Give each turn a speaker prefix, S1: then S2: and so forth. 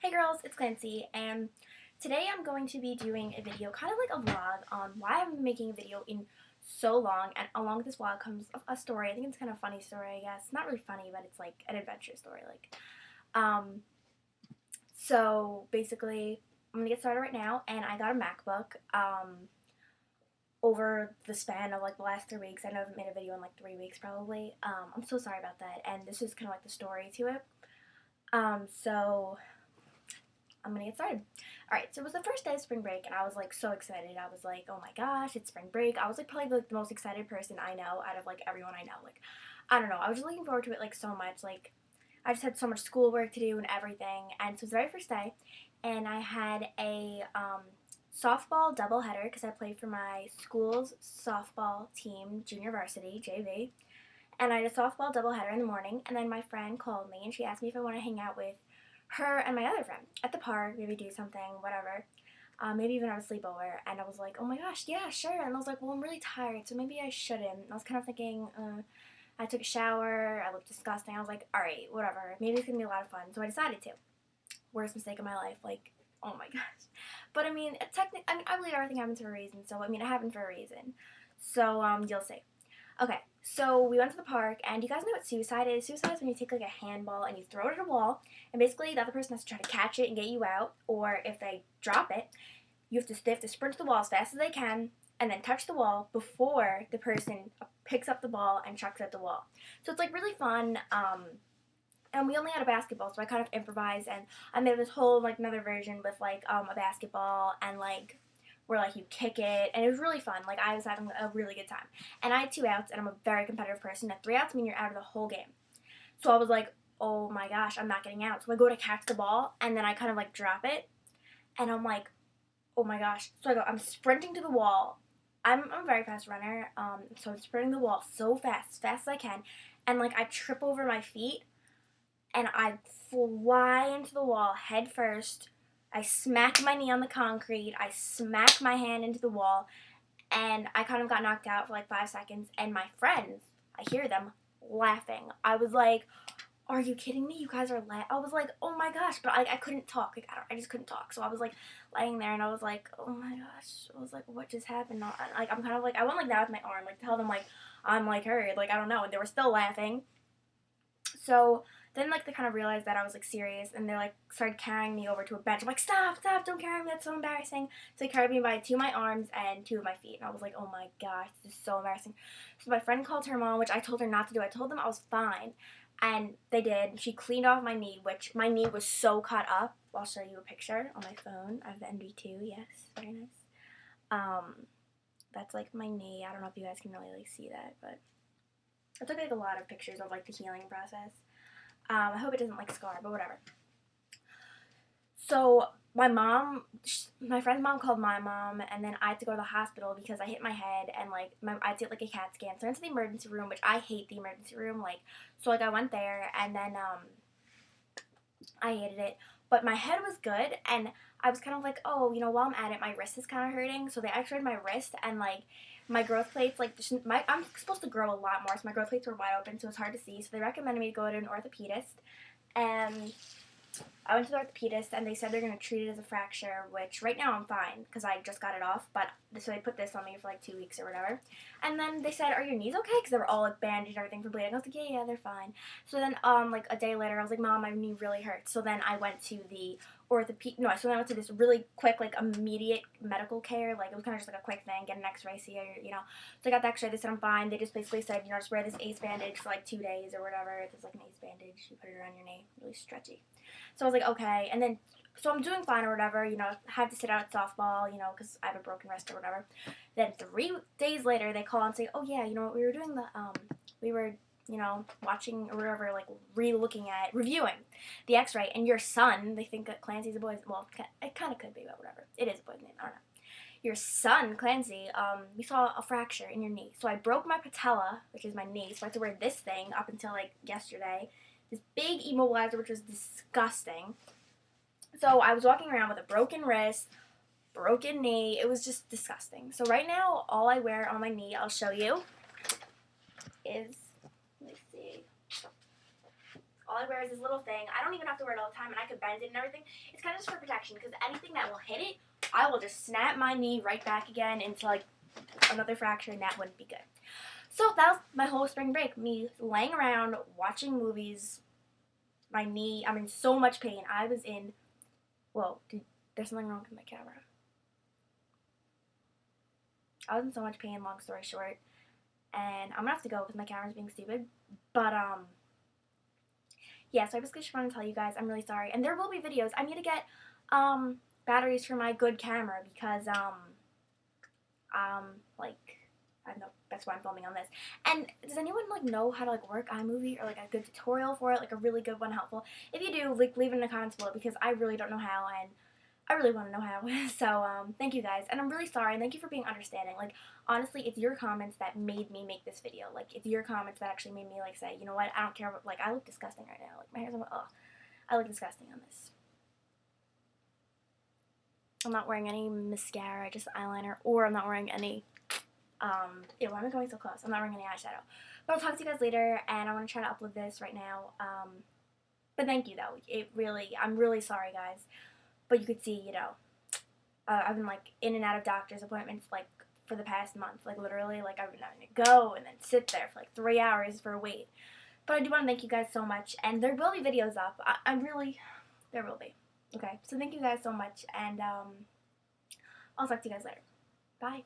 S1: Hey girls, it's Clancy, and today I'm going to be doing a video, kind of like a vlog, on why I'm making a video in so long, and along with this vlog comes a story. I think it's kind of a funny story, I guess. Not really funny, but it's like an adventure story, so basically, I'm gonna get started right now, and I got a MacBook, over the span of like the last 3 weeks. I know I haven't made a video in like 3 weeks probably. I'm so sorry about that, and this is kind of like the story to it. So I'm gonna get started. Alright, so it was the first day of spring break and I was like so excited. I was like, oh my gosh, it's spring break. I was like probably like the most excited person I know out of like everyone I know. Like, I don't know, I was just looking forward to it like so much. Like, I just had so much schoolwork to do and everything. And so it was the very first day and I had a softball doubleheader because I played for my school's softball team, junior varsity, JV. And I had a softball doubleheader in the morning, and then my friend called me and she asked me if I want to hang out with her and my other friend at the park, maybe do something, whatever. Maybe even have a sleepover. And I was like, oh my gosh, yeah, sure. And I was like, well, I'm really tired, so maybe I shouldn't. I was kind of thinking, I took a shower, I looked disgusting. I was like, alright, whatever. Maybe it's going to be a lot of fun. So I decided to. Worst mistake of my life. Like, oh my gosh. But I mean, I believe everything happens for a reason. So, I mean, it happened for a reason. So, you'll see. Okay, so we went to the park, and you guys know what suicide is? Suicide is when you take like a handball and you throw it at a wall, and basically the other person has to try to catch it and get you out, or if they drop it, they have to sprint to the wall as fast as they can, and then touch the wall before the person picks up the ball and chucks it at the wall. So it's like really fun, and we only had a basketball, so I kind of improvised, and I made this whole like another version with like a basketball and like where like you kick it, and it was really fun. Like, I was having a really good time. And I had 2 outs, and I'm a very competitive person. At 3 outs mean you're out of the whole game. So I was like, oh my gosh, I'm not getting out. So I go to catch the ball, and then I kind of like drop it, and I'm like, oh my gosh. So I'm sprinting to the wall. I'm a very fast runner, so I'm sprinting the wall so fast, as fast as I can, and like I trip over my feet, and I fly into the wall head first. I smack my knee on the concrete, I smack my hand into the wall, and I kind of got knocked out for like 5 seconds, and my friends, I hear them laughing. I was like, are you kidding me? You guys are I was like, oh my gosh, but I couldn't talk. Like, I just couldn't talk. So I was like laying there, and I was like, oh my gosh. I was like, what just happened? Like, I'm kind of like, I went like that with my arm, like tell them like I'm like hurt, like I don't know, and they were still laughing. So then, like, they kind of realized that I was, like, serious, and they, like, started carrying me over to a bench. I'm like, stop, don't carry me, that's so embarrassing. So they carried me by 2 of my arms and 2 of my feet, and I was like, oh my gosh, this is so embarrassing. So my friend called her mom, which I told her not to do. I told them I was fine, and they did. She cleaned off my knee, which my knee was so cut up. I'll show you a picture on my phone. I have the NV2, yes, very nice. That's, like, my knee. I don't know if you guys can really, like, see that, but I took, like, a lot of pictures of, like, the healing process. I hope it doesn't like scar, but whatever. So my friend's mom called my mom, and then I had to go to the hospital because I hit my head, and like I had to get like a CAT scan. So I went to the emergency room, which I hate the emergency room. Like, so like I went there, and then I hated it, but my head was good, and I was kind of like, oh, while I'm at it, my wrist is kind of hurting. So they x-rayed my wrist, and like my growth plates, like I'm supposed to grow a lot more, so my growth plates were wide open, so it's hard to see. So they recommended me to go to an orthopedist, and I went to the orthopedist, and they said they're going to treat it as a fracture, which right now I'm fine because I just got it off, but so they put this on me for like 2 weeks or whatever. And then they said, are your knees okay? Because they were all like bandaged and everything for bleeding. I was like, yeah, they're fine. So then like a day later, I was like, Mom, my knee really hurts. So then I went to the so then I went to this really quick, like, immediate medical care. Like, it was kind of just like a quick thing, get an x-ray, see how So I got the x-ray, they said I'm fine. They just basically said, just wear this ACE bandage for like 2 days or whatever. There's like an ACE bandage, you put it around your knee, really stretchy. So I was like, okay. And then, so I'm doing fine or whatever, have to sit out at softball, because I have a broken wrist or whatever. Then 3 days later, they call and say, oh yeah, what, we were doing we were, watching or whatever, like reviewing the x-ray, and your son, they think that Clancy's a boy's, well, it kind of could be, but whatever. It is a boy's name, I don't know. Your son, Clancy, we saw a fracture in your knee. So I broke my patella, which is my knee, so I had to wear this thing up until, like, yesterday. This big immobilizer, which was disgusting. So I was walking around with a broken wrist, broken knee. It was just disgusting. So right now, all I wear on my knee, I'll show you, is, let me see. all I wear is this little thing. I don't even have to wear it all the time, and I could bend it and everything. It's kind of just for protection, because anything that will hit it, I will just snap my knee right back again into like another fracture, and that wouldn't be good. So that was my whole spring break, me laying around, watching movies. My knee, I'm in so much pain. I was in, whoa, dude, there's something wrong with my camera. I was in so much pain, long story short, and I'm gonna have to go because my camera's being stupid, but, yeah, so I basically just wanted to tell you guys, I'm really sorry, and there will be videos. I need to get, batteries for my good camera, because, like, I know that's why I'm filming on this. And does anyone like know how to like work iMovie or like a good tutorial for it, like a really good one, helpful? If you do, like leave it in the comments below, because I really don't know how, and I really want to know how. So thank you guys, and I'm really sorry, and thank you for being understanding. Like honestly, it's your comments that made me make this video. Like it's your comments that actually made me like say, you know what, I don't care what, like I look disgusting right now. Like my hair's, oh, I look disgusting on this. I'm not wearing any mascara, just eyeliner, or I'm not wearing any, yeah, why am I going so close? I'm not wearing any eyeshadow. But I'll talk to you guys later, and I want to try to upload this right now. But thank you, though. I'm really sorry, guys. But you could see, you know, I've been, like, in and out of doctor's appointments, like, for the past month. Like, literally, like, I've been having to go and then sit there for, like, 3 hours for a wait. But I do want to thank you guys so much, and there will be videos up. There will be. Okay, so thank you guys so much, and, I'll talk to you guys later. Bye.